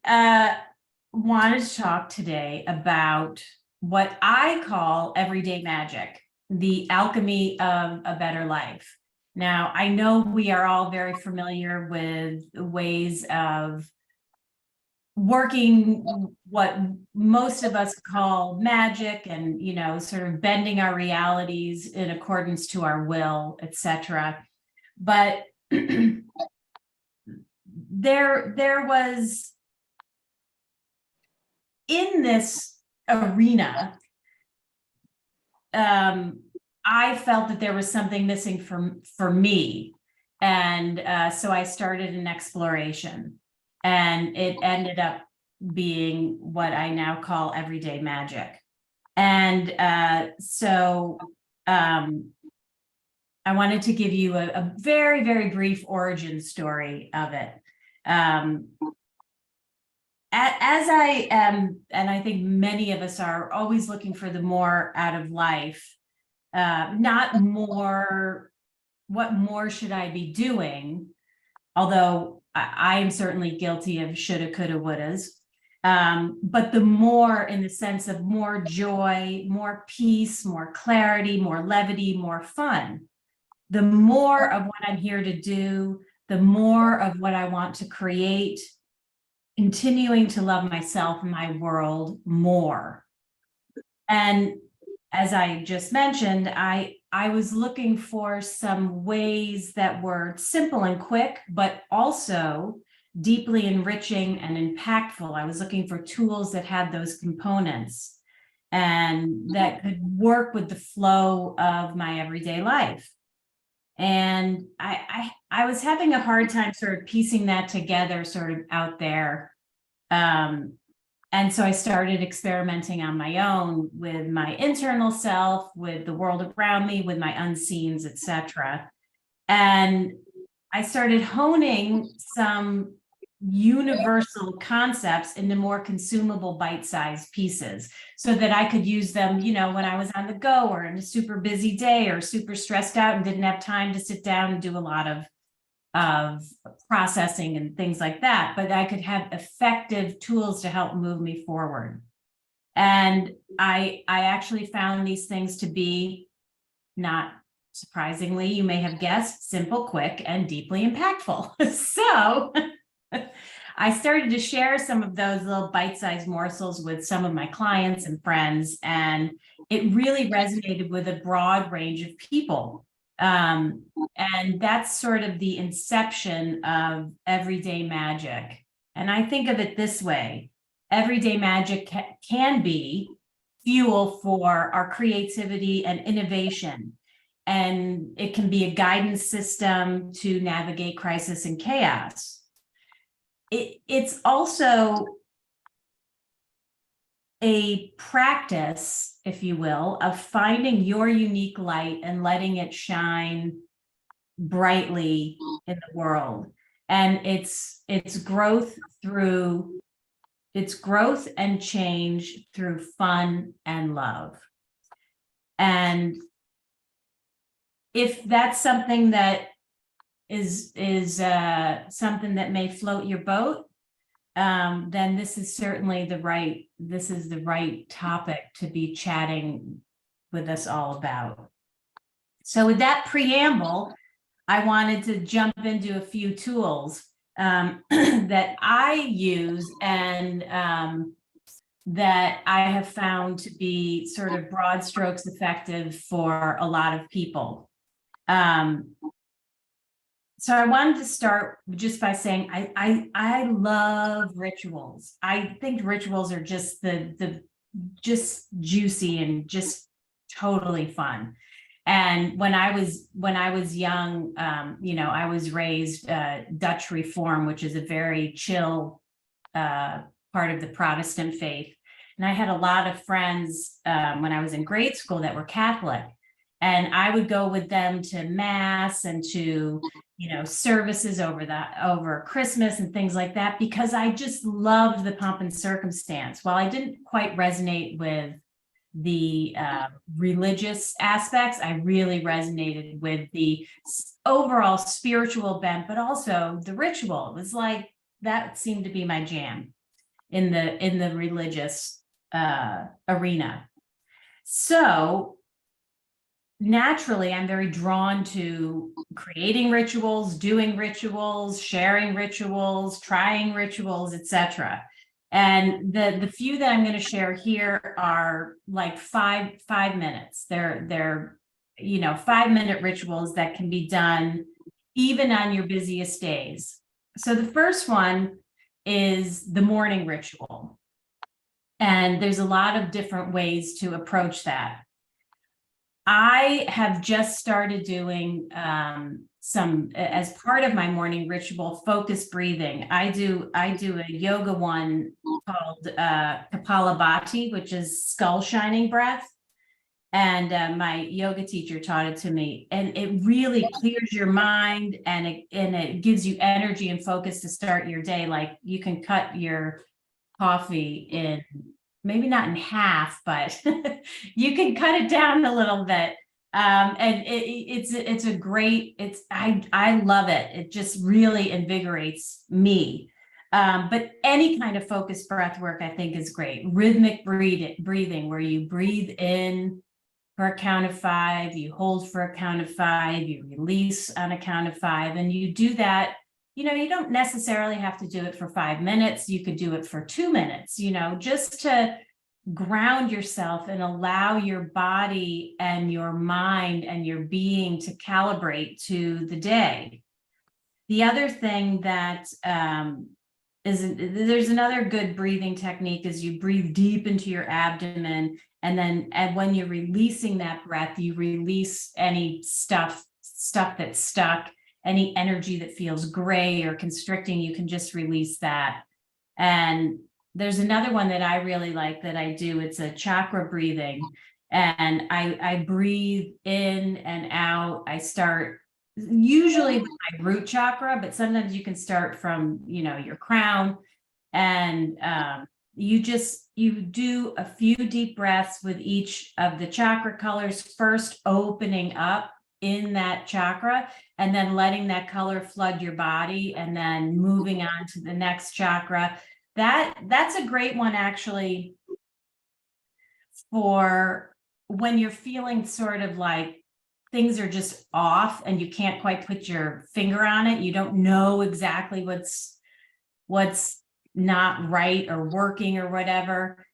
uh, wanted to talk today about what I call everyday magic, the alchemy of a better life. Now, I know we are all very familiar with ways of working what most of us call magic and, sort of bending our realities in accordance to our will, etc. But there was in this arena, I felt that there was something missing for me. And so I started an exploration, and it ended up being what I now call everyday magic. And so I wanted to give you a very, very brief origin story of it. As I am, and I think many of us are always looking for the more out of life, not more, what more should I be doing? Although I am certainly guilty of shoulda, coulda, wouldas. But the more in the sense of more joy, more peace, more clarity, more levity, more fun. The more of what I'm here to do, the more of what I want to create, continuing to love myself and my world more. And as I just mentioned, I was looking for some ways that were simple and quick, but also deeply enriching and impactful. I was looking for tools that had those components and that could work with the flow of my everyday life. And I was having a hard time sort of piecing that together, sort of out there. And so I started experimenting on my own with my internal self, with the world around me, with my unseens, etc. And I started honing some universal concepts into more consumable bite-sized pieces so that I could use them, when I was on the go or in a super busy day or super stressed out and didn't have time to sit down and do a lot of processing and things like that, but I could have effective tools to help move me forward. And I actually found these things to be, not surprisingly, you may have guessed, simple, quick, and deeply impactful. So I started to share some of those little bite-sized morsels with some of my clients and friends, and it really resonated with a broad range of people. And that's sort of the inception of everyday magic. And I think of it this way: everyday magic can be fuel for our creativity and innovation. And it can be a guidance system to navigate crisis and chaos. It's also a practice, if you will, of finding your unique light and letting it shine brightly in the world. And it's growth and change through fun and love. And if that's something that is something that may float your boat, then this is certainly the right topic to be chatting with us all about. So with that preamble, I wanted to jump into a few tools that I use and that I have found to be sort of broad strokes effective for a lot of people. So I wanted to start just by saying I love rituals. I think rituals are just just juicy and just totally fun. And when I was young, I was raised Dutch Reform, which is a very chill part of the Protestant faith. And I had a lot of friends when I was in grade school that were Catholic. And I would go with them to mass and to, services over Christmas and things like that, because I just loved the pomp and circumstance. While I didn't quite resonate with the religious aspects, I really resonated with the overall spiritual bent, but also the ritual. It was like, that seemed to be my jam. in the religious arena. So naturally, I'm very drawn to creating rituals, doing rituals, sharing rituals, trying rituals, etc. And the few that I'm going to share here are like five minutes. They're 5-minute rituals that can be done even on your busiest days. So the first one is the morning ritual. And there's a lot of different ways to approach that. I have just started doing some, as part of my morning ritual, focused breathing. I do a yoga one called Kapalabhati, which is skull shining breath. And my yoga teacher taught it to me, and it really clears your mind, and it gives you energy and focus to start your day. Like, you can cut your coffee in, maybe not in half, but you can cut it down a little bit. And it's a great, I love it. It just really invigorates me. But any kind of focused breath work, I think, is great. Rhythmic breathing, where you breathe in for a count of 5, you hold for a count of 5, you release on a count of 5, and you do that. You don't necessarily have to do it for 5 minutes. You could do it for 2 minutes, just to ground yourself and allow your body and your mind and your being to calibrate to the day. The other thing that there's another good breathing technique is you breathe deep into your abdomen, and when you're releasing that breath, you release any stuff that's stuck, any energy that feels gray or constricting. You can just release that. And there's another one that I really like that I do. It's a chakra breathing, and I breathe in and out. I start usually with my root chakra, but sometimes you can start from your crown, and you do a few deep breaths with each of the chakra colors, first opening up in that chakra, and then letting that color flood your body, and then moving on to the next chakra. That's a great one, actually, for when you're feeling sort of like things are just off and you can't quite put your finger on it. You don't know exactly what's not right or working or whatever.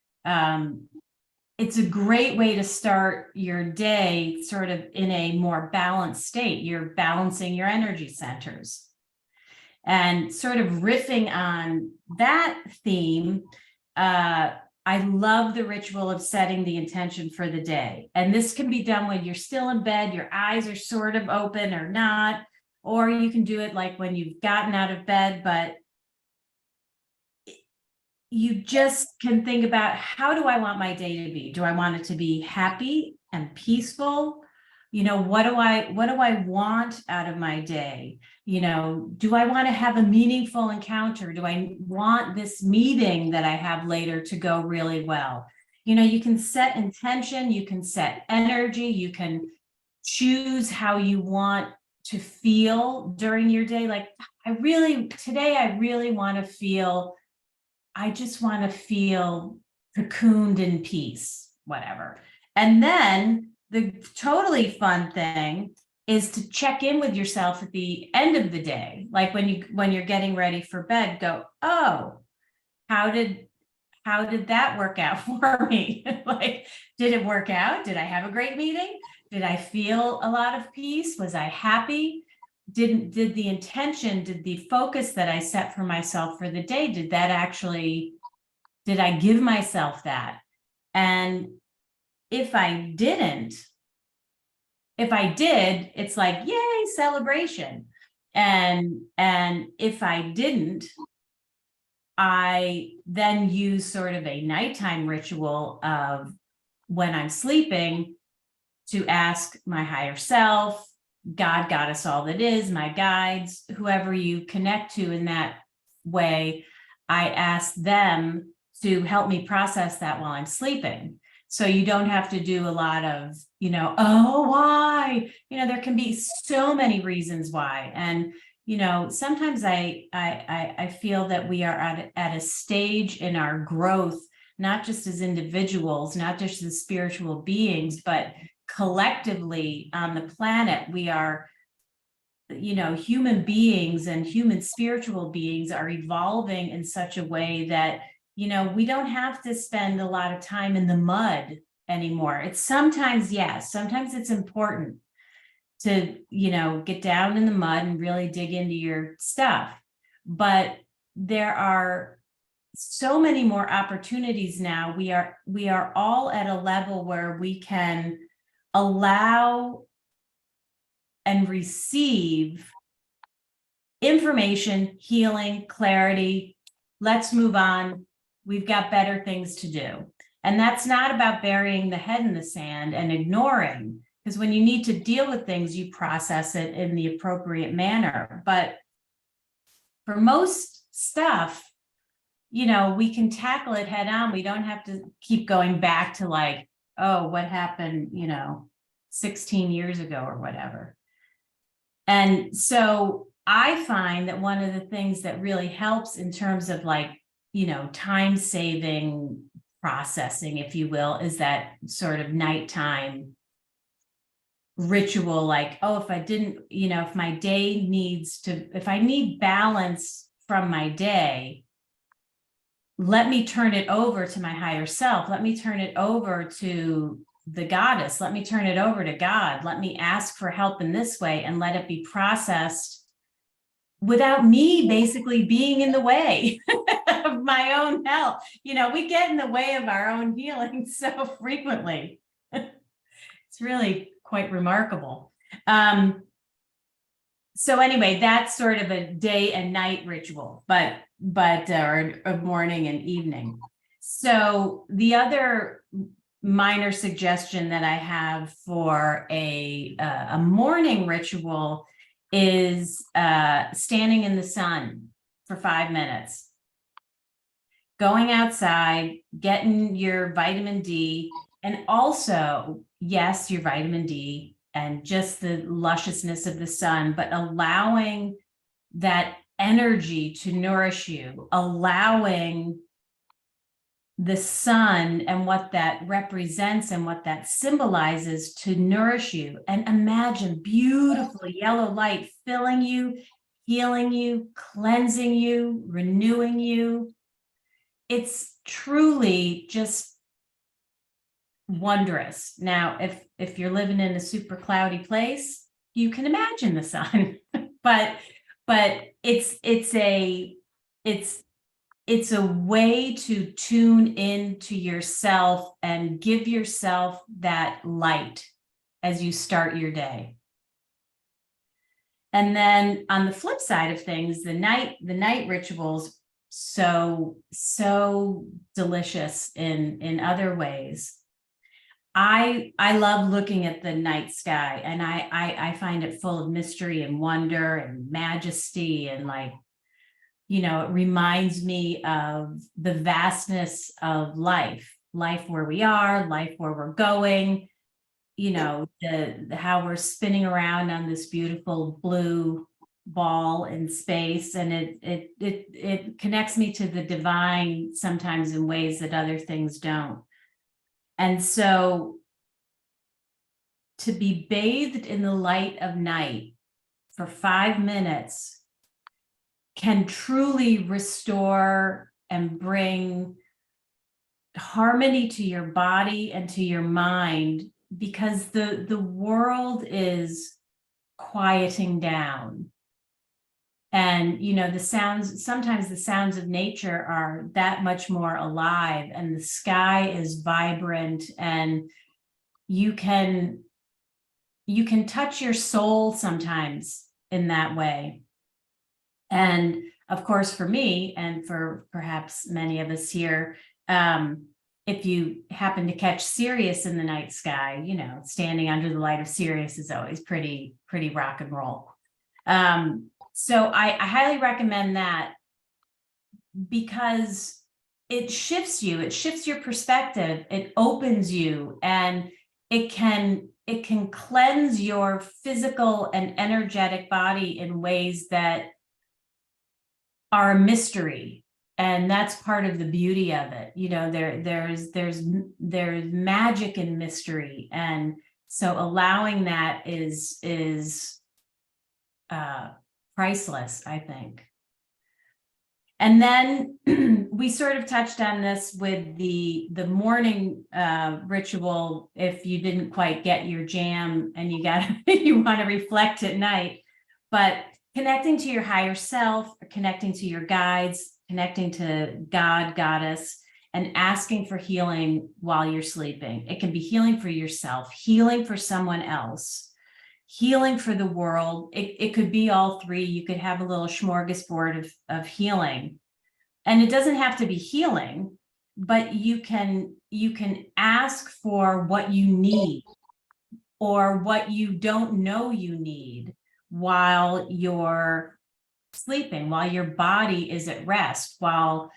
It's a great way to start your day sort of in a more balanced state. You're balancing your energy centers. And sort of riffing on that theme, I love the ritual of setting the intention for the day. And this can be done when you're still in bed, your eyes are sort of open or not, or you can do it like when you've gotten out of bed, but you just can think about, how do I want my day to be? Do I want it to be happy and peaceful? What do I want out of my day? Do I want to have a meaningful encounter? Do I want this meeting that I have later to go really well? You can set intention, you can set energy, you can choose how you want to feel during your day. Like, today I really want to feel, I just want to feel cocooned in peace, whatever. And then the totally fun thing is to check in with yourself at the end of the day. Like when you're getting ready for bed, go, oh, how did that work out for me? Like, did it work out? Did I have a great meeting? Did I feel a lot of peace? Was I happy? Did the focus that I set for myself for the day, did I give myself that? And if I did, it's like, yay, celebration. And if I didn't, I then use sort of a nighttime ritual of, when I'm sleeping, to ask my higher self, God, Goddess, all that is, my guides, whoever you connect to in that way, I ask them to help me process that while I'm sleeping. So you don't have to do a lot of, oh, why? There can be so many reasons why. And, sometimes I feel that we are at a stage in our growth, not just as individuals, not just as spiritual beings, but collectively on the planet. We are, human beings and human spiritual beings are evolving in such a way that, we don't have to spend a lot of time in the mud anymore. It's sometimes, yes, sometimes it's important to, get down in the mud and really dig into your stuff. But there are so many more opportunities now. We are all at a level where we can allow and receive information, healing, clarity. Let's move on. We've got better things to do. And that's not about burying the head in the sand and ignoring, because when you need to deal with things, you process it in the appropriate manner. But for most stuff, we can tackle it head on. We don't have to keep going back to like, oh, what happened, 16 years ago or whatever. And so I find that one of the things that really helps in terms of like, time saving processing, if you will, is that sort of nighttime ritual. Like, oh, if I didn't, if my day if I need balance from my day, let me turn it over to my higher self. Let me turn it over to the goddess. Let me turn it over to God. Let me ask for help in this way and let it be processed without me basically being in the way of my own health. We get in the way of our own healing so frequently. It's really quite remarkable. So anyway, that's sort of a day and night ritual, but or a morning and evening. So the other minor suggestion that I have for a morning ritual is standing in the sun for 5 minutes, going outside, getting your vitamin D, and also, yes, your vitamin D and just the lusciousness of the sun, but allowing that energy to nourish you, allowing the sun and what that represents and what that symbolizes to nourish you. And imagine beautiful yellow light filling you, healing you, cleansing you, renewing you. It's truly just wondrous. Now, if you're living in a super cloudy place, you can imagine the sun, but it's a way to tune into yourself and give yourself that light as you start your day. And then on the flip side of things, the night rituals, so delicious in other ways. I love looking at the night sky, and I find it full of mystery and wonder and majesty, and like, it reminds me of the vastness of life where we are, life where we're going, how we're spinning around on this beautiful blue ball in space. And it connects me to the divine sometimes in ways that other things don't. And so to be bathed in the light of night for 5 minutes can truly restore and bring harmony to your body and to your mind, because the world is quieting down. And, sometimes the sounds of nature are that much more alive, and the sky is vibrant, and you can touch your soul sometimes in that way. And of course, for me, and for perhaps many of us here, if you happen to catch Sirius in the night sky, standing under the light of Sirius is always pretty rock and roll. So I highly recommend that, because it shifts your perspective, it opens you, and it can it can cleanse your physical and energetic body in ways that are a mystery. And that's part of the beauty of it. You know, there's magic in mystery. And so allowing that is priceless, I think. And then we sort of touched on this with the morning ritual. If you didn't quite get your jam and you want to reflect at night, but connecting to your higher self, connecting to your guides, connecting to God, Goddess, and asking for healing while you're sleeping. It can be healing for yourself, healing for someone else, healing for the world. It could be all three. You could have a little smorgasbord of healing. And it doesn't have to be healing, but you can ask for what you need or what you don't know you need while you're sleeping, while your body is at rest, while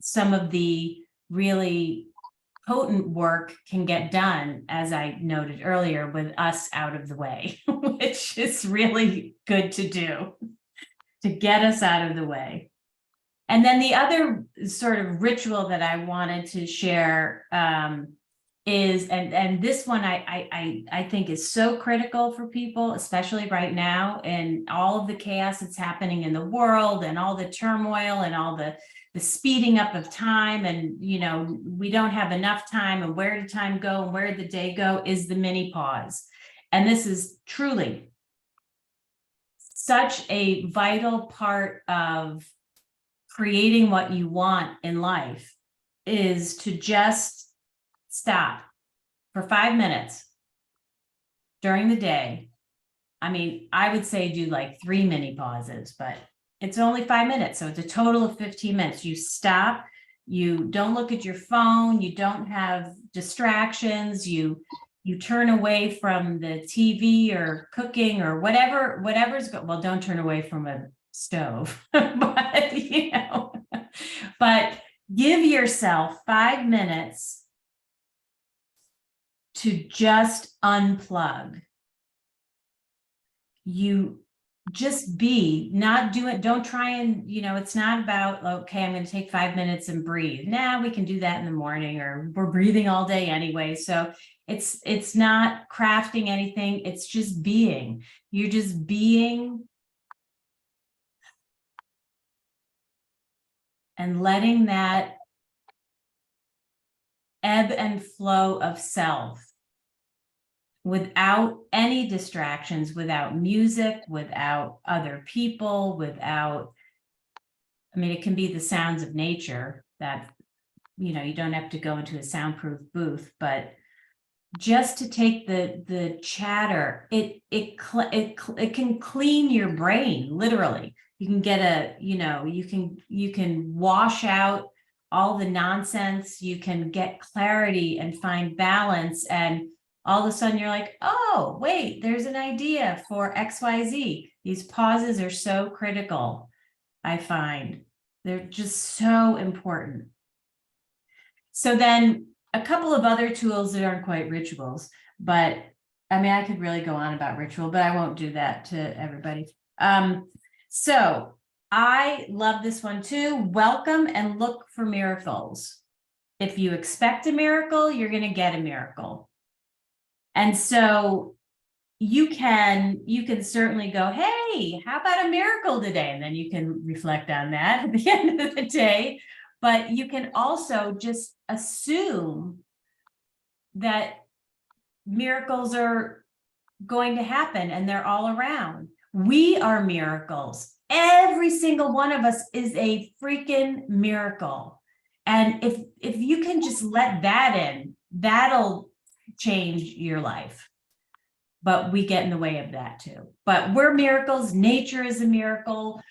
some of the really potent work can get done, as I noted earlier, with us out of the way, which is really good to do, to get us out of the way. And then the other sort of ritual that I wanted to share is, and this one I think is so critical for people, especially right now, and all of the chaos that's happening in the world and all the turmoil and all the speeding up of time, and you know, we don't have enough time, and where did time go and where did the day go, is the mini pause. And this is truly such a vital part of creating what you want in life, is to just stop for 5 minutes during the day. I mean, I would say do like 3 mini pauses, but it's only 5 minutes. So it's a total of 15 minutes. You stop, you don't look at your phone, you don't have distractions, you turn away from the TV or cooking or whatever's good. Well, don't turn away from a stove, but you know, but give yourself 5 minutes to just unplug. You just be, not do it. Don't try and, you know, it's not about, okay, I'm going to take 5 minutes and breathe. Nah, we can do that in the morning, or we're breathing all day anyway. So it's not crafting anything. It's just being. You're just being and letting that ebb and flow of self without any distractions, without music, without other people, without, I mean, it can be the sounds of nature that, you know, you don't have to go into a soundproof booth, but just to take the chatter, it can clean your brain, literally. You can get a, you know, you can wash out all the nonsense, you can get clarity and find balance, and all of a sudden you're like, oh, wait, there's an idea for XYZ. These pauses are so critical, I find. They're just so important. So then a couple of other tools that aren't quite rituals, but I mean, I could really go on about ritual, but I won't do that to everybody. So I love this one too. Welcome and look for miracles. If you expect a miracle, you're going to get a miracle. And so you can certainly go, hey, how about a miracle today? And then you can reflect on that at the end of the day. But you can also just assume that miracles are going to happen and they're all around. We are miracles. Every single one of us is a freaking miracle. And if you can just let that in, that'll change your life. But we get in the way of that too. But we're miracles. Nature is a miracle.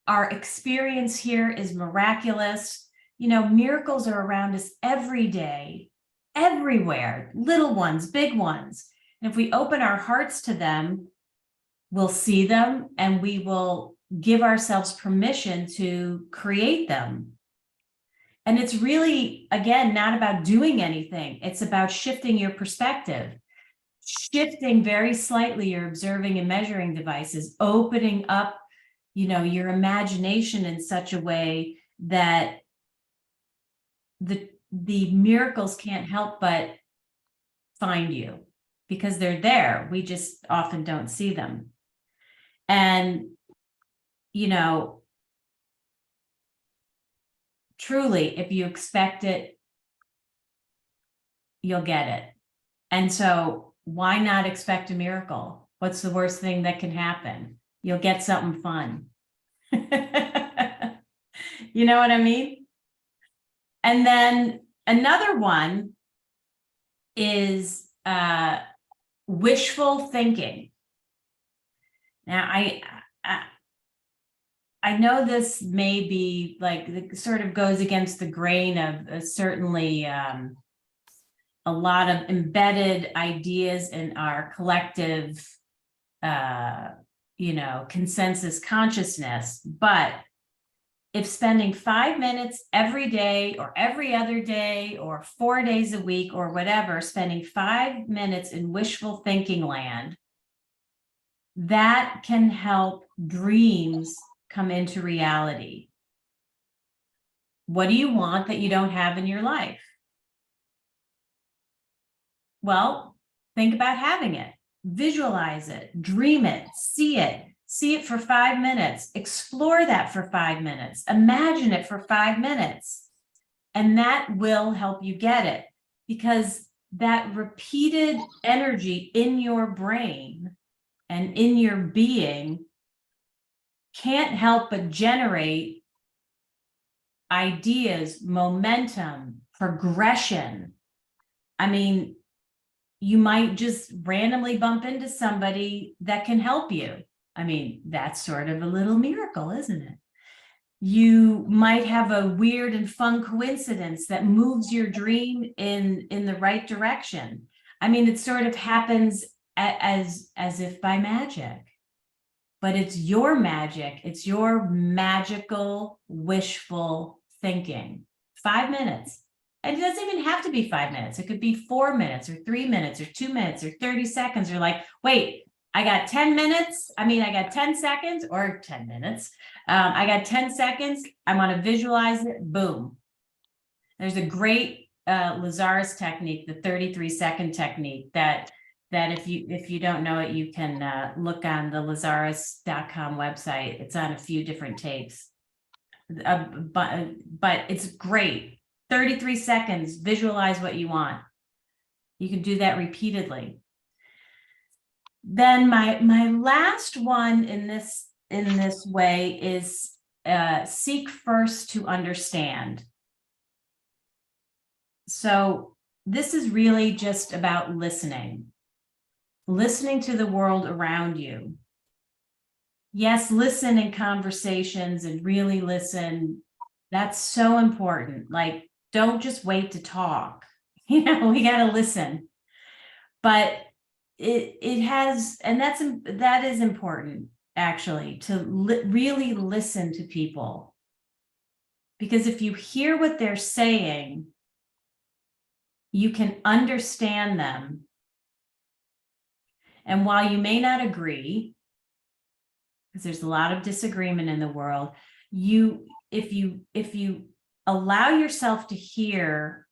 Our experience here is miraculous. You know, miracles are around us every day, everywhere, little ones, big ones. And if we open our hearts to them, we'll see them and we will give ourselves permission to create them. And it's really, again, not about doing anything. It's about shifting your perspective, shifting very slightly your observing and measuring devices, opening up, your imagination in such a way that the miracles can't help but find you, because they're there. We just often don't see them. And, truly, if you expect it, you'll get it. And so why not expect a miracle? What's the worst thing that can happen? You'll get something fun. You know what I mean? And then another one is wishful thinking. Now, I know this may be like, it sort of goes against the grain of certainly a lot of embedded ideas in our collective, consensus consciousness. But if spending 5 minutes every day or every other day or 4 days a week or whatever, spending 5 minutes in wishful thinking land, that can help dreams come into reality. What do you want that you don't have in your life? Well, think about having it, visualize it, dream it, see it for 5 minutes, explore that for 5 minutes, imagine it for 5 minutes, and that will help you get it, because that repeated energy in your brain and in your being can't help but generate ideas, momentum, progression. I mean, you might just randomly bump into somebody that can help you. I mean, that's sort of a little miracle, isn't it? You might have a weird and fun coincidence that moves your dream in the right direction. I mean, it sort of happens as if by magic. But it's your magic. It's your magical, wishful thinking. 5 minutes. And it doesn't even have to be 5 minutes. It could be 4 minutes or 3 minutes or 2 minutes or 30 seconds. You're like, wait, I got 10 minutes. I got 10 seconds or 10 minutes. I got 10 seconds. I want to visualize it. Boom. There's a great Lazarus technique, the 33-second technique, that if you don't know it, you can look on the lazarus.com website. It's on a few different tapes, but it's great. 33 seconds, visualize what you want. You can do that repeatedly. Then my last one in this way is seek first to understand. So this is really just about listening to the world around you. Yes, listen in conversations and really listen. That's so important. Like, don't just wait to talk. We got to listen. But it has, and that is important, actually, to really listen to people. Because if you hear what they're saying, you can understand them. And while you may not agree, because there's a lot of disagreement in the world, if you allow yourself to hear,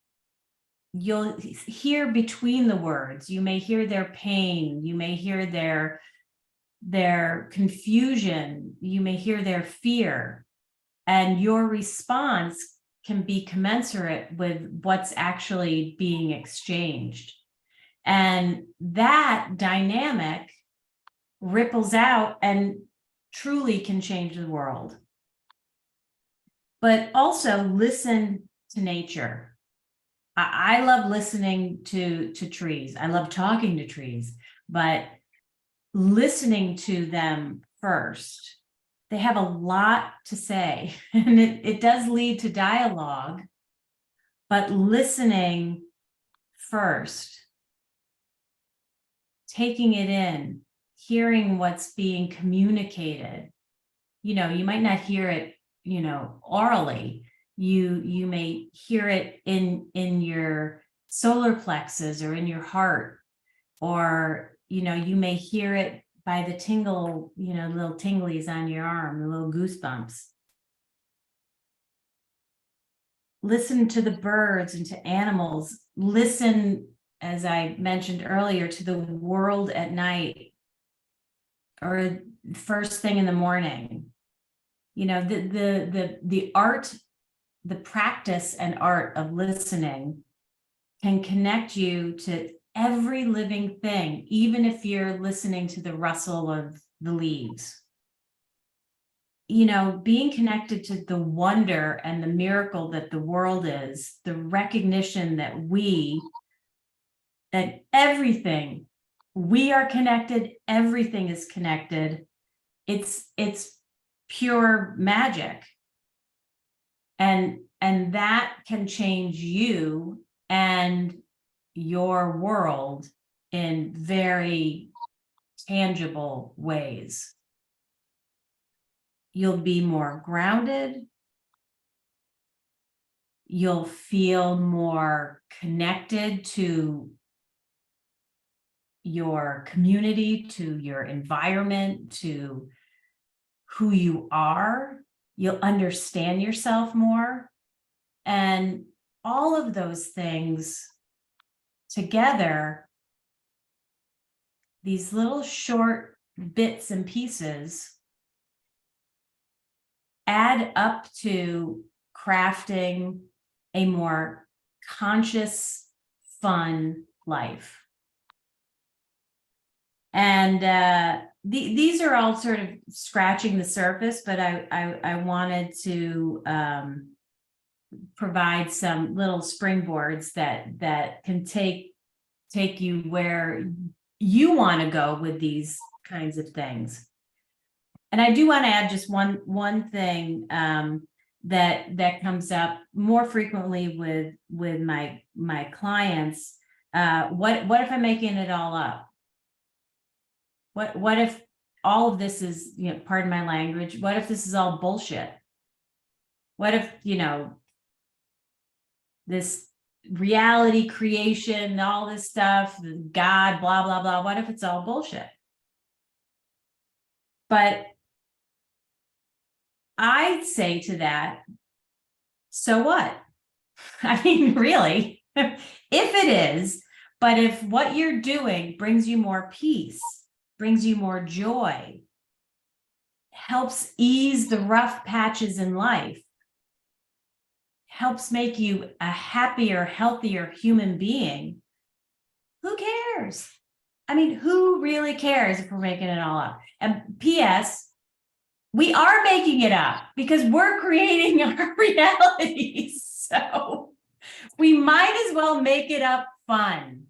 you'll hear between the words. You may hear their pain, you may hear their confusion, you may hear their fear, and your response can be commensurate with what's actually being exchanged. And that dynamic ripples out and truly can change the world. But also listen to nature. I love listening to trees. I love talking to trees, but listening to them first. They have a lot to say, and it does lead to dialogue, but listening first, taking it in, hearing what's being communicated. You might not hear it, orally. You may hear it in your solar plexus or in your heart. or, you may hear it by the tingle, little tinglies on your arm, the little goosebumps. Listen to the birds and to animals. Listen, as I mentioned earlier, to the world at night or first thing in the morning. The art, the practice and art of listening can connect you to every living thing, even if you're listening to the rustle of the leaves. Being connected to the wonder and the miracle that the world is, the recognition that everything, we are connected, everything is connected. It's pure magic. And that can change you and your world in very tangible ways. You'll be more grounded. You'll feel more connected to your community, to your environment, to who you are. You'll understand yourself more. And all of those things together, these little short bits and pieces, add up to crafting a more conscious, fun life. And these are all sort of scratching the surface, but I wanted to provide some little springboards that can take you where you want to go with these kinds of things. And I do want to add just one thing that comes up more frequently with my clients. What if I'm making it all up? What if all of this is, pardon my language, what if this is all bullshit? What if, this reality creation, all this stuff, God, blah, blah, blah, what if it's all bullshit? But I'd say to that, so what? I mean, really, if it is, but if what you're doing brings you more peace, brings you more joy, helps ease the rough patches in life, helps make you a happier, healthier human being, who cares? I mean, who really cares if we're making it all up? And P.S., we are making it up because we're creating our realities. So we might as well make it up fun.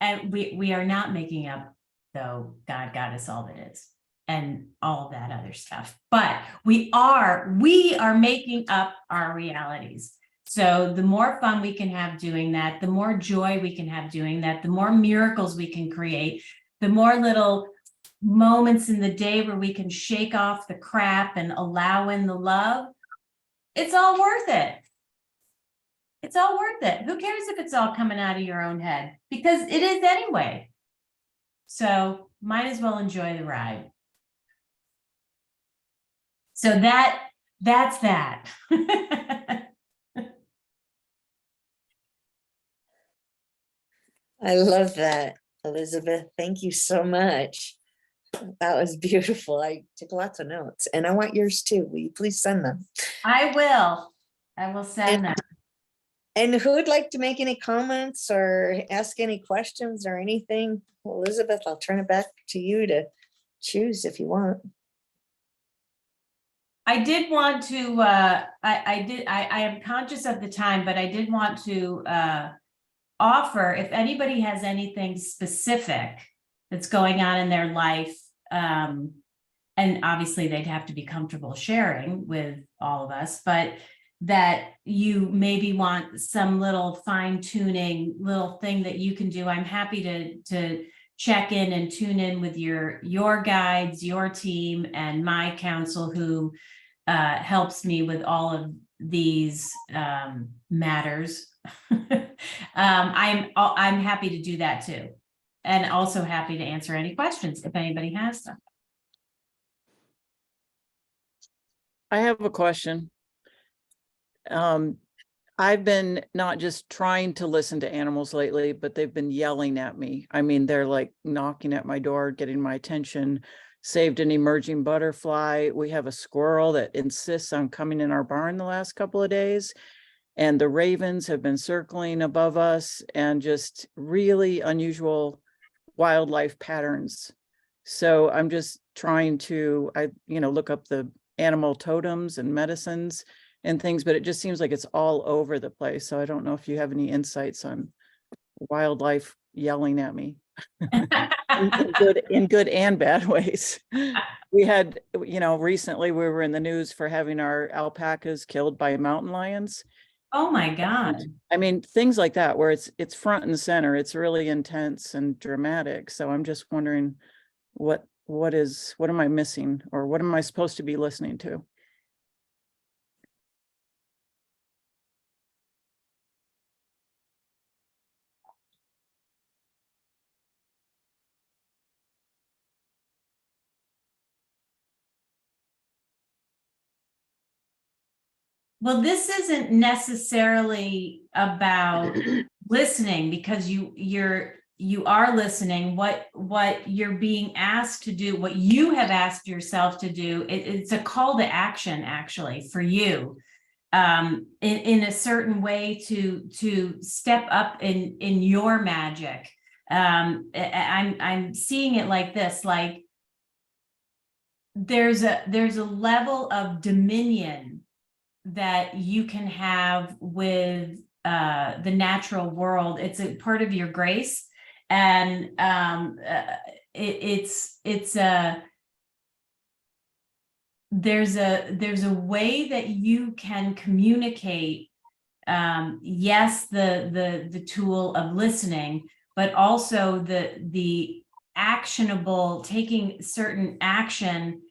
And we are not making up, though God got us all that is and all that other stuff. But we are making up our realities. So the more fun we can have doing that, the more joy we can have doing that, the more miracles we can create, the more little moments in the day where we can shake off the crap and allow in the love, it's all worth it. It's all worth it. Who cares if it's all coming out of your own head? Because it is anyway. So might as well enjoy the ride. So that's that. I love that, Elizabeth. Thank you so much. That was beautiful. I took lots of notes and I want yours too. Will you please send them? I will send them. And who would like to make any comments or ask any questions or anything? Well, Elizabeth, I'll turn it back to you to choose if you want. I did want to, I am conscious of the time, but I did want to offer, if anybody has anything specific that's going on in their life, and obviously they'd have to be comfortable sharing with all of us, but that you maybe want some little fine-tuning little thing that you can do, I'm happy to check in and tune in with your guides, your team, and my counsel who helps me with all of these matters. I'm happy to do that too. and also happy to answer any questions if anybody has them. I have a question. I've been not just trying to listen to animals lately, but they've been yelling at me. I mean, they're like knocking at my door, getting my attention. Saved an emerging butterfly. We have a squirrel that insists on coming in our barn the last couple of days. And the ravens have been circling above us, and just really unusual wildlife patterns. So I'm just trying to, look up the animal totems and medicines and things, but it just seems like it's all over the place. So I don't know if you have any insights on wildlife yelling at me in good and bad ways. We had, recently we were in the news for having our alpacas killed by mountain lions. Oh my God. I mean, things like that, where it's front and center, it's really intense and dramatic. So I'm just wondering what am I missing, or what am I supposed to be listening to? Well, this isn't necessarily about listening, because you are listening. What you're being asked to do, what you have asked yourself to do, it's a call to action actually for you, in a certain way to step up in your magic. I'm seeing it like this, like there's a level of dominion that you can have with the natural world. It's a part of your grace, and it's a there's a way that you can communicate. Yes, the tool of listening, but also the actionable, taking certain action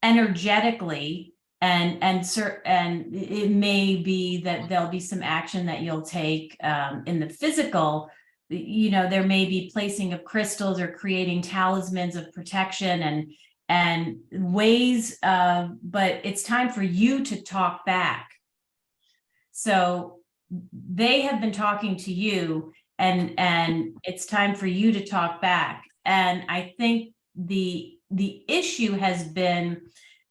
energetically. And it may be that there'll be some action that you'll take in the physical. There may be placing of crystals or creating talismans of protection and ways of, but it's time for you to talk back. So they have been talking to you, and it's time for you to talk back. And I think the issue has been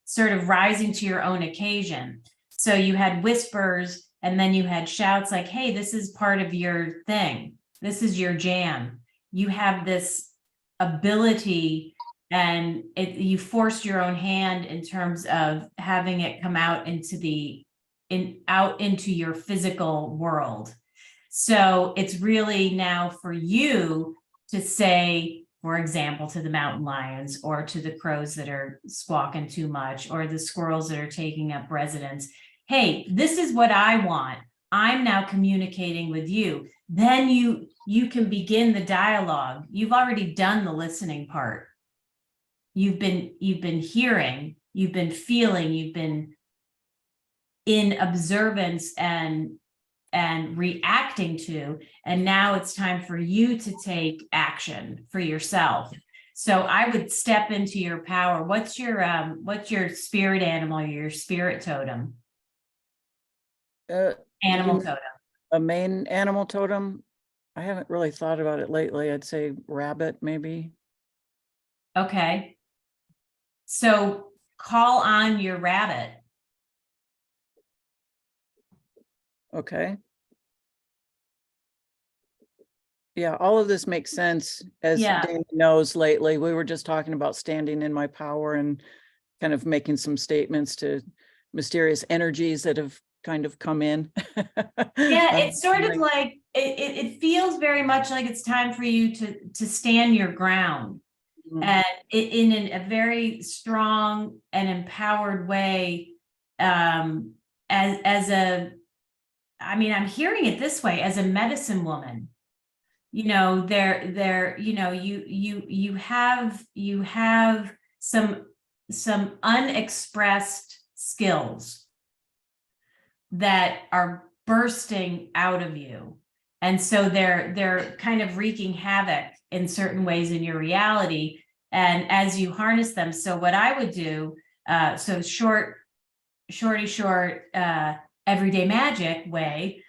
sort of rising to your own occasion. So you had whispers, and then you had shouts like, hey, this is part of your thing. This is your jam. You have this ability, and you forced your own hand in terms of having it come out into your physical world. So it's really now for you to say, for example, to the mountain lions, or to the crows that are squawking too much, or the squirrels that are taking up residence, hey, this is what I want. I'm now communicating with you. Then you can begin the dialogue. You've already done the listening part. You've been hearing, you've been feeling, you've been in observance and reacting to, and now it's time for you to take action for yourself. So I would step into your power. What's your spirit animal, your spirit totem? Animal totem. A main animal totem? I haven't really thought about it lately. I'd say rabbit, maybe. Okay. So call on your rabbit. Okay. Yeah, all of this makes sense. As Dana knows, lately, we were just talking about standing in my power and kind of making some statements to mysterious energies that have kind of come in. Yeah, it's sort of like, it feels very much like it's time for you to stand your ground. And in a very strong and empowered way, I'm hearing it this way, as a medicine woman. You have some unexpressed skills that are bursting out of you, And so they're kind of wreaking havoc in certain ways in your reality. And as you harness them, so what I would do, so short, everyday magic way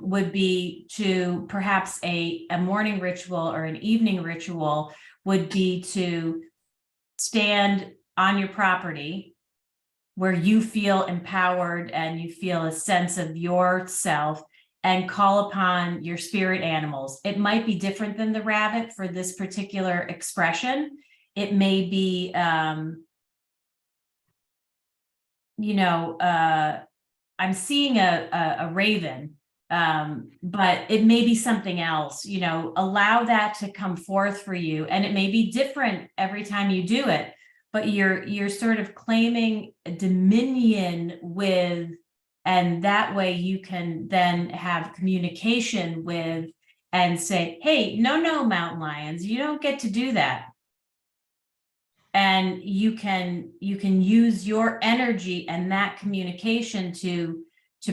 would be to perhaps a morning ritual or an evening ritual would be to stand on your property where you feel empowered and you feel a sense of yourself and call upon your spirit animals. It might be different than the rabbit for this particular expression. It may be, I'm seeing a raven, but it may be something else. Allow that to come forth for you, and it may be different every time you do it, but you're sort of claiming dominion with, and that way you can then have communication with and say, hey, no, mountain lions, you don't get to do that. And you can use your energy and that communication to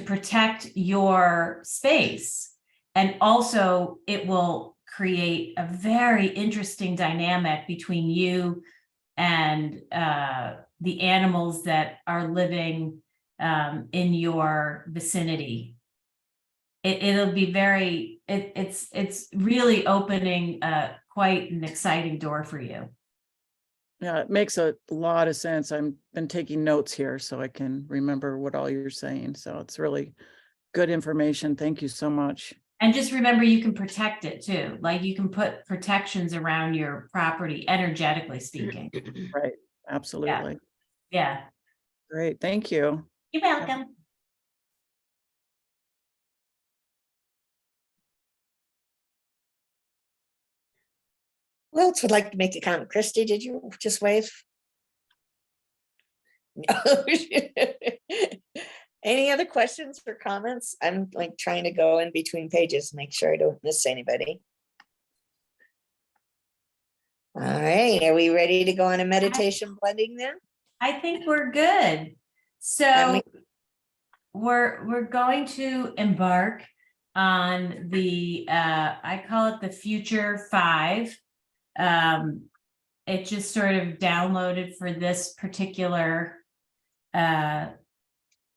protect your space. And also it will create a very interesting dynamic between you and the animals that are living in your vicinity. It'll be very, it's really opening quite an exciting door for you. Yeah, it makes a lot of sense. I've been taking notes here so I can remember what all you're saying. So it's really good information. Thank you so much. And just remember, you can protect it too. Like you can put protections around your property, energetically speaking. Right. Absolutely. Yeah. Great. Thank you. You're welcome. Who else would like to make a comment? Christy, did you just wave? Any other questions or comments? I'm like trying to go in between pages, make sure I don't miss anybody. All right, are we ready to go on a meditation blending then? I think we're good. So we're going to embark on the I call it the Future 5. It just sort of downloaded for this particular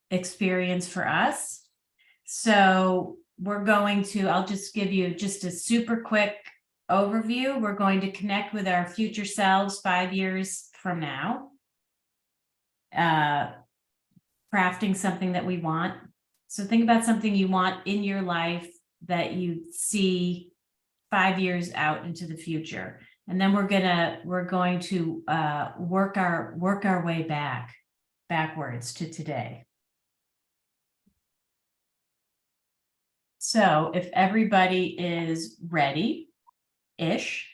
experience for us. So we're going to, I'll just give you just a super quick overview. We're going to connect with our future selves 5 years from now. Crafting something that we want. So think about something you want in your life that you see 5 years out into the future. And then we're going to work our way backwards to today. So if everybody is ready-ish,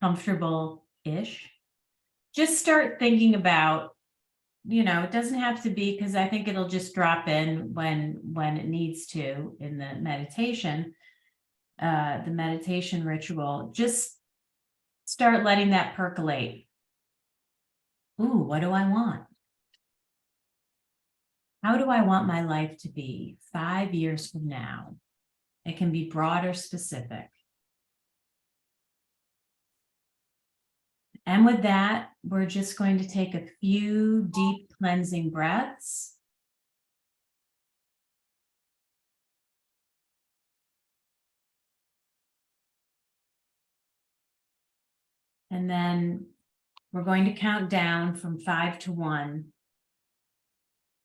comfortable-ish, just start thinking about, it doesn't have to be, because I think it'll just drop in when it needs to in the meditation ritual. Just start letting that percolate. Ooh, what do I want? How do I want my life to be 5 years from now? It can be broad or specific. And with that, we're just going to take a few deep cleansing breaths. And then we're going to count down from 5 to 1.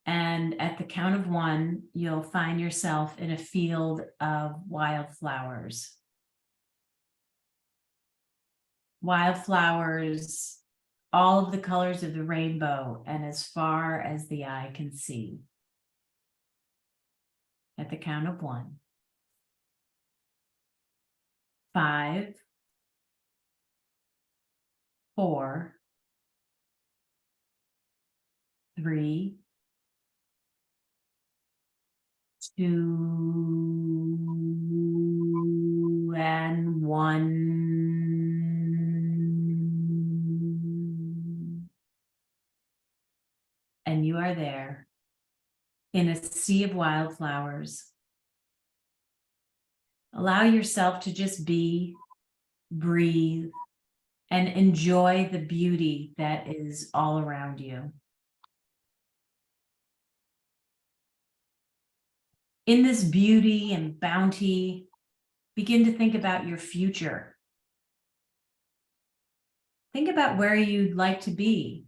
And at the count of 1, you'll find yourself in a field of wildflowers. Wildflowers, all of the colors of the rainbow, and as far as the eye can see. At the count of 1. 5, 4, 3, 2, and 1. And you are there in a sea of wildflowers. Allow yourself to just be, breathe, and enjoy the beauty that is all around you. In this beauty and bounty, begin to think about your future. Think about where you'd like to be,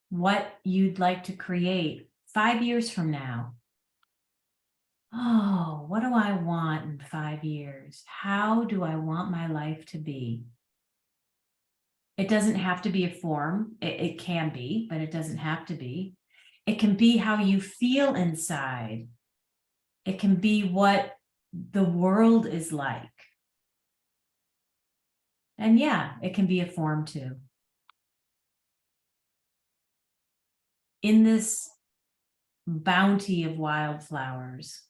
what you'd like to create 5 years from now. Oh, what do I want in 5 years? How do I want my life to be? It doesn't have to be a form. It can be, but it doesn't have to be. It can be how you feel inside. It can be what the world is like. And yeah, it can be a form too. In this bounty of wildflowers,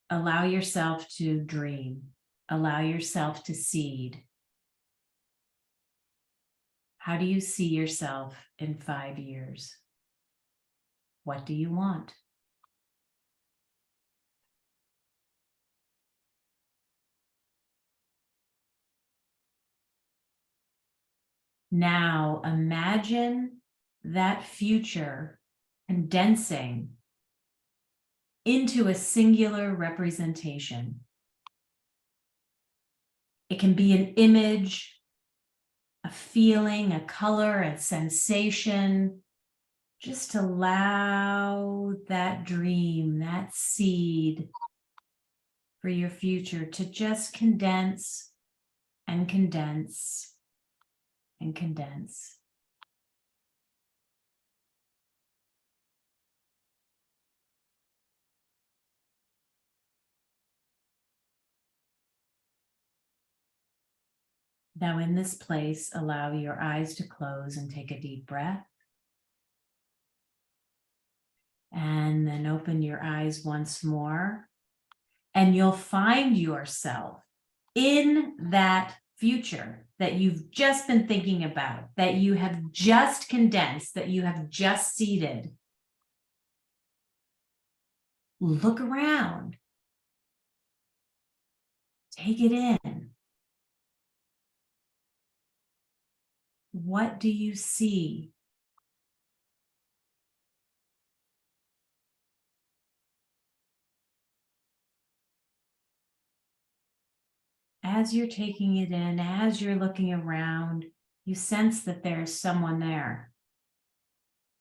allow yourself to dream. Allow yourself to seed. How do you see yourself in 5 years? What do you want? Now imagine that future condensing into a singular representation. It can be an image, a feeling, a color, a sensation. Just allow that dream, that seed for your future to just condense and condense and condense. Now in this place, allow your eyes to close and take a deep breath. And then open your eyes once more. And you'll find yourself in that future that you've just been thinking about, that you have just condensed, that you have just seeded. Look around. Take it in. What do you see? As you're taking it in, as you're looking around, you sense that there's someone there.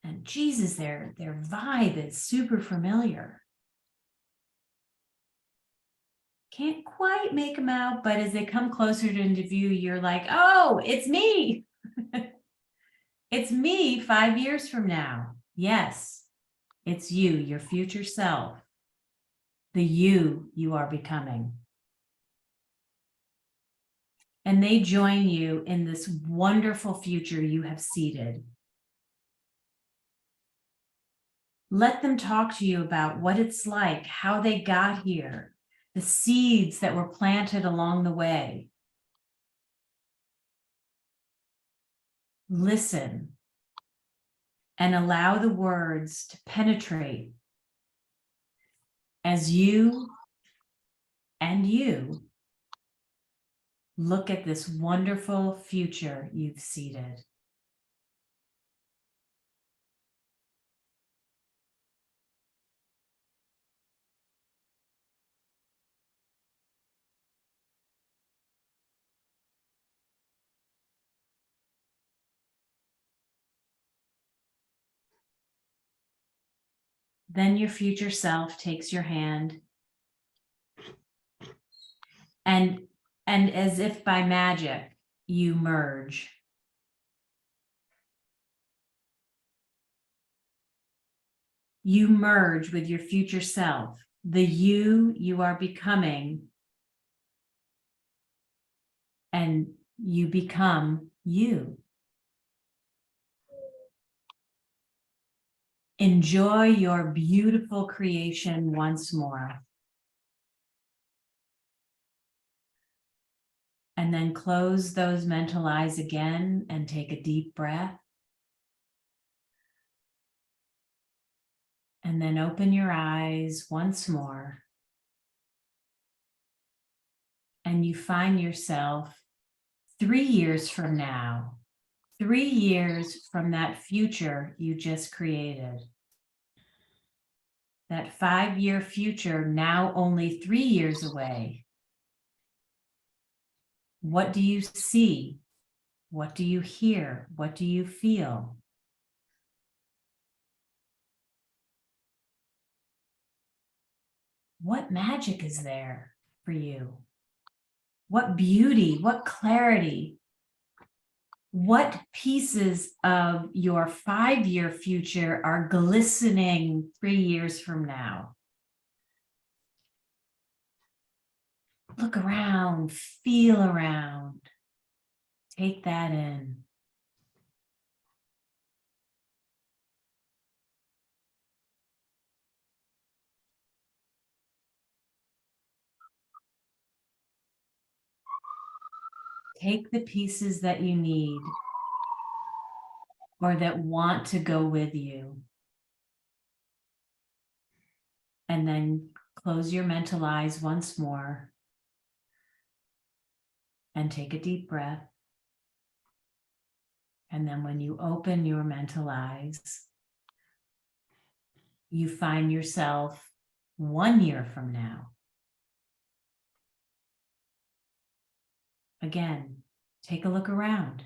And Jesus, their vibe is super familiar. Can't quite make them out, but as they come closer to into view, you're like, oh, it's me. It's me 5 years from now. Yes, it's you, your future self, the you are becoming. And they join you in this wonderful future you have seeded. Let them talk to you about what it's like, how they got here, the seeds that were planted along the way. Listen and allow the words to penetrate as you and you look at this wonderful future you've seeded. Then your future self takes your hand and as if by magic, you merge. You merge with your future self, the you are becoming, and you become you. Enjoy your beautiful creation once more. And then close those mental eyes again and take a deep breath. And then open your eyes once more. and you find yourself 3 years from now, 3 years from that future you just created. That 5-year future now only 3 years away. What do you see? What do you hear? What do you feel? What magic is there for you? What beauty, what clarity, what pieces of your 5-year future are glistening 3 years from now? Look around, feel around, take that in. Take the pieces that you need or that want to go with you. And then close your mental eyes once more and take a deep breath. And then when you open your mental eyes, you find yourself 1 year from now. Again, take a look around.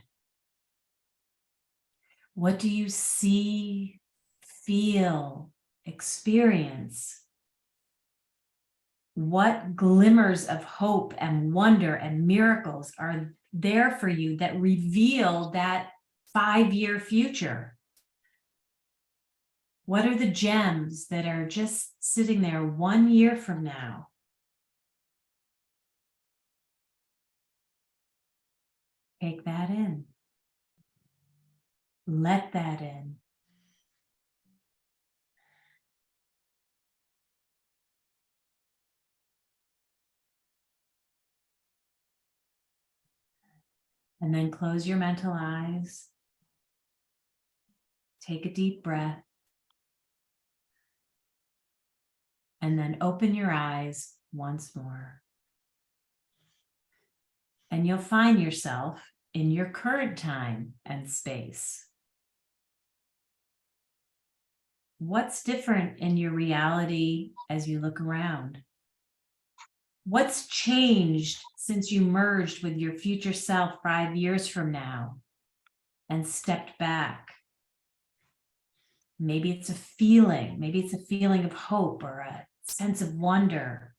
What do you see, feel, experience? What glimmers of hope and wonder and miracles are there for you that reveal that 5-year future? What are the gems that are just sitting there 1 year from now? Take that in. Let that in. And then close your mental eyes. Take a deep breath. And then open your eyes once more. And you'll find yourself in your current time and space. What's different in your reality as you look around? What's changed since you merged with your future self 5 years from now and stepped back? Maybe it's a feeling. Maybe it's a feeling of hope or a sense of wonder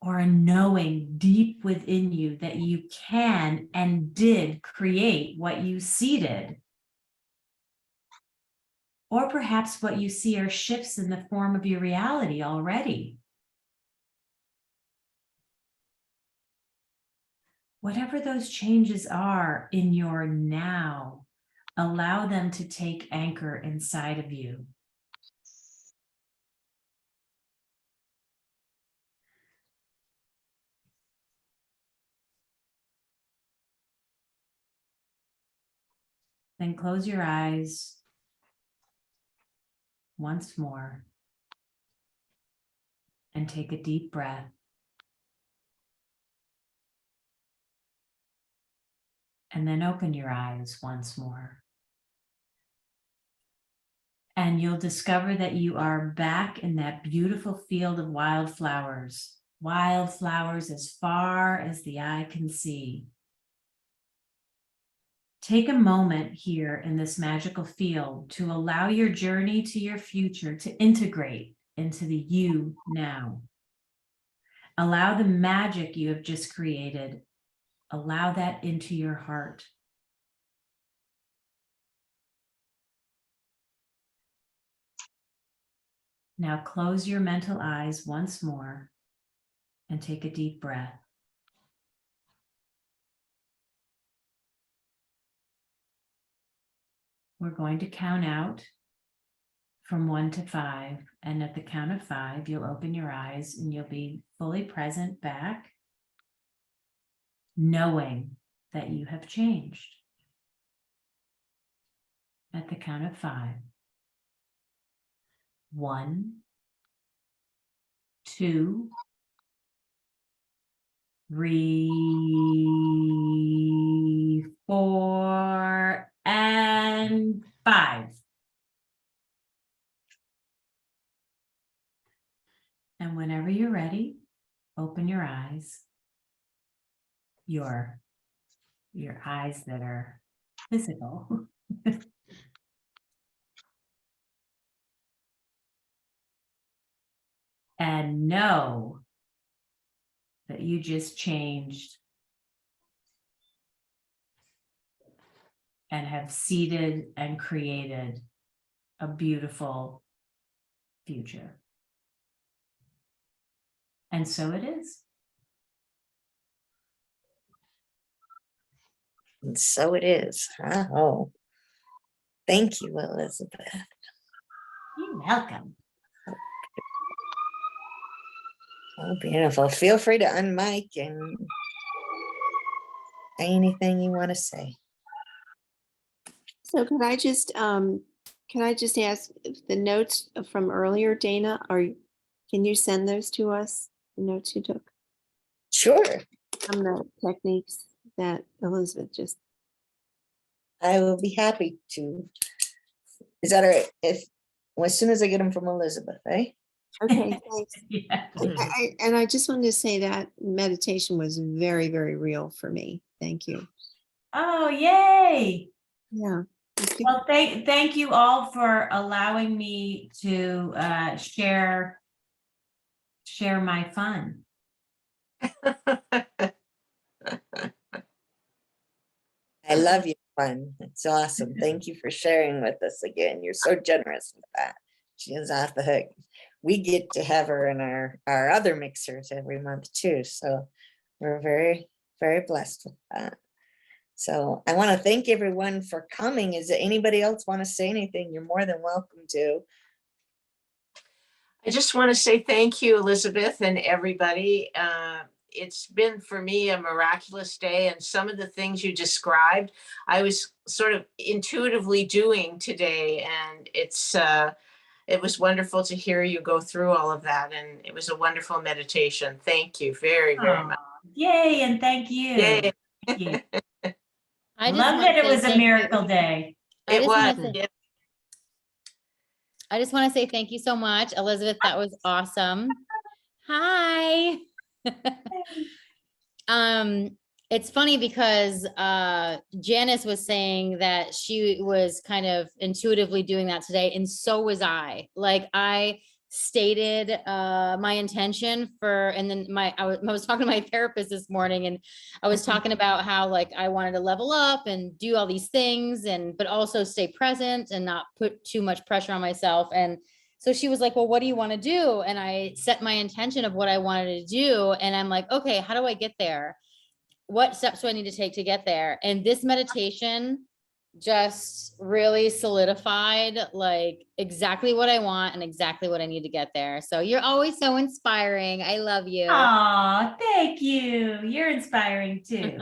or a knowing deep within you that you can and did create what you seeded. Or perhaps what you see are shifts in the form of your reality already. Whatever those changes are in your now, allow them to take anchor inside of you. Then close your eyes once more and take a deep breath. And then open your eyes once more. And you'll discover that you are back in that beautiful field of wildflowers as far as the eye can see. Take a moment here in this magical field to allow your journey to your future to integrate into the you now. Allow the magic you have just created, allow that into your heart. Now close your mental eyes once more and take a deep breath. We're going to count out from 1 to 5, and at the count of 5, you'll open your eyes and you'll be fully present back, knowing that you have changed. At the count of 5. 1, 2, 3, 4, and 5. And whenever you're ready, open your eyes. Your eyes that are physical. And know that you just changed and have seeded and created a beautiful future. And so it is. And so it is. Oh, thank you, Elizabeth. You're welcome. Oh, beautiful. Feel free to unmic and say anything you want to say. So can I just ask if the notes from earlier, Dana, can you send those to us? The notes you took Sure. from the techniques that Elizabeth just. I will be happy to. Is that all right? As soon as I get them from Elizabeth, eh? Okay, thanks. Yeah. I just wanted to say that meditation was very, very real for me. Thank you. Oh, yay. Yeah. Well, thank you all for allowing me to share my fun. I love you, fun. It's awesome. Thank you for sharing with us again. You're so generous with that. She is off the hook. We get to have her in our other mixers every month too. So we're very, very blessed with that. So I want to thank everyone for coming. Is there anybody else want to say anything? You're more than welcome to. I just want to say thank you, Elizabeth, and everybody. It's been for me a miraculous day, and some of the things you described, I was sort of intuitively doing today, and it was wonderful to hear you go through all of that, and it was a wonderful meditation. Thank you very, very much. Yay, and thank you. Yay. Thank you. I just Love wanna that it say was a thank you. miracle day. I It just was. wanna say- Yeah. I just want to say thank you so much, Elizabeth. That was awesome. Hi. It's funny because Janice was saying that she was kind of intuitively doing that today, and so was I. Like I stated my intention for, and then I was talking to my therapist this morning, and I was talking about how like I wanted to level up and do all these things, and but also stay present and not put too much pressure on myself. And so she was like, well, what do you want to do? And I set my intention of what I wanted to do. And I'm like, okay, how do I get there? What steps do I need to take to get there? And this meditation just really solidified like exactly what I want and exactly what I need to get there. So you're always so inspiring. I love you. Aw, thank you. You're inspiring too.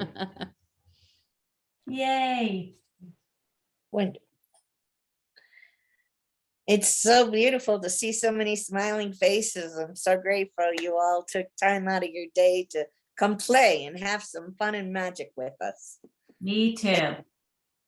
Yay. When it's so beautiful to see so many smiling faces. I'm so grateful you all took time out of your day to come play and have some fun and magic with us. Me too.